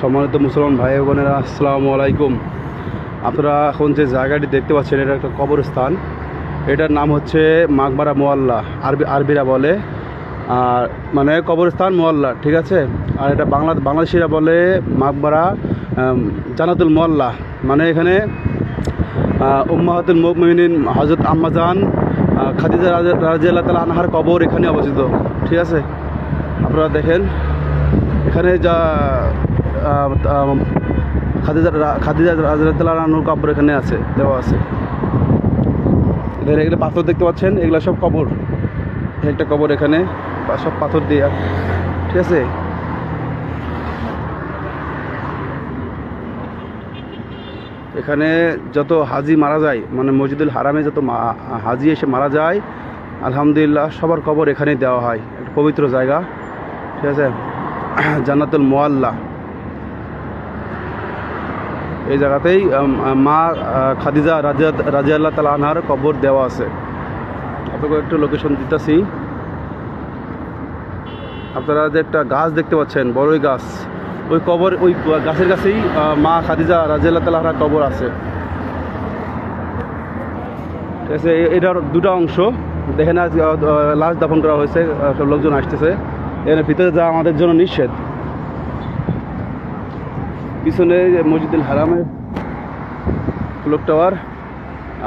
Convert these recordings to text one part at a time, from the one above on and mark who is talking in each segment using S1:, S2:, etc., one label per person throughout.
S1: সম্মানিত মুসলমান ভাই বোনেরা, আসসালামু আলাইকুম। আপনারা এখন যে জায়গাটি দেখতে পাচ্ছেন, এটা একটা কবরস্থান। এটার নাম হচ্ছে মাকবারা মোয়াল্লা, আরবিরা বলে, আর মানে কবরস্থান মোয়াল্লা, ঠিক আছে। আর এটা বাংলাদেশিরা বলে মাকবারা জান্নাতুল মোয়াল্লা। মানে এখানে উম্মাহাতুল মুমিনিন হযরত আম্মাজান খাদিজা রাদিয়াল্লাহু তাআলা আনহার কবর এখানে অবস্থিত, ঠিক আছে। আপনারা দেখেন এখানে যা খাদিজা রাদিয়াল্লাহু তাআলা আনহার কবর এখানে আছে, দেওয়া আছে। এখানে পাথর দেখতে পাচ্ছেন, এগুলো সব কবর। একটা কবর এখানে সব পাথর দিয়ে, ঠিক আছে। এখানে যত হাজি মারা যায়, মানে মসজিদুল হারামে যত হাজি এসে মারা যায়, আলহামদুলিল্লাহ সবার কবর এখানেই দেওয়া হয়। একটা পবিত্র জায়গা, ঠিক আছে, জান্নাতুল মোয়াল্লা। এই জায়গাতেই মা খাদিজা রাদিয়াল্লাহু তাআলা আনহার কবর দেওয়া আছে। আপনাকে একটু লোকেশন দিতেছি। আপনারা যে একটা গাছ দেখতে পাচ্ছেন, বড়ই গাছ, ওই কবর, ওই গাছের কাছেই মা খাদিজা রাদিয়াল্লাহু তাআলা আনহার কবর আছে, ঠিক আছে। এটার দুটো অংশ দেখেন, আজ লাশ দাফন করা হয়েছে, সব লোকজন আসতেছে। এর ভিতরে যাওয়া আমাদের জন্য নিষেধ। পিছনে মসজিদুল হারামের ক্লক টাওয়ার,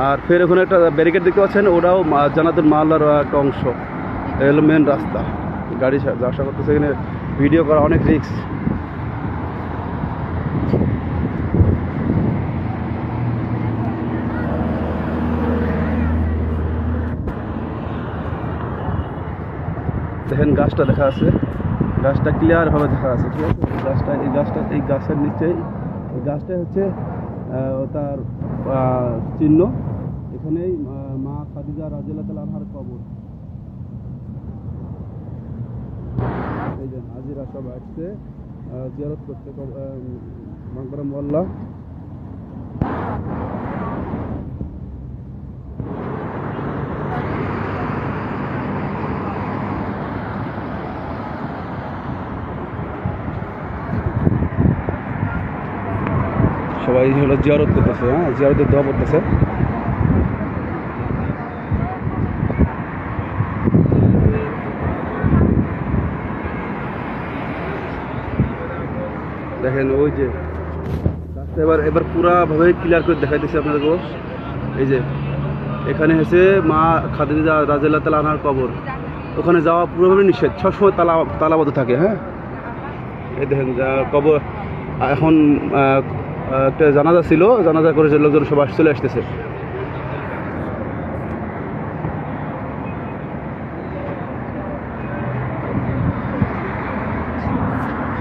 S1: আর ফের ওখানে একটা ব্যারিকেড দেখতে পাচ্ছেন, ওটাও জান্নাতুল মোয়াল্লার একটা অংশ। এগুলো মেন রাস্তা, গাড়ি যা আসা করতেছে। এখানে ভিডিও করা অনেক রিস্ক। দেখেন গাছটা দেখা আছে, গাছটা ক্লিয়ারভাবে দেখা আছে, ঠিক আছে। এই গাছের নিচেই, এই গাছটা হচ্ছে তার চিহ্ন। এখানেই মা খাদিজা রাদিয়াল্লাহু তাআলা আনহার কবর। এই যে হাজিরা সব আসছে জিয়ারত করতে মাকবারা মোয়াল্লা। সবাই হলো জিয়ারত করতেছে, হ্যাঁ, জিয়ারতের দোয়া করতেছে। দেখেন ওই যে রাস্তা এবার পুরাভাবে ক্লিয়ার করে দেখাইতেছি আপনাদেরকে। এই যে এখানে হচ্ছে মা খাদিজা রাদিয়াল্লাহু তাআলা আনহার কবর। ওখানে যাওয়া পুরোভাবে নিষেধ, সবসময় তালাবদ্ধ থাকে, হ্যাঁ। এই দেখেন কবর। এখন একটা জানাজা ছিল, জানাজা করেছে লোকজন, সব চলে আসতেছে।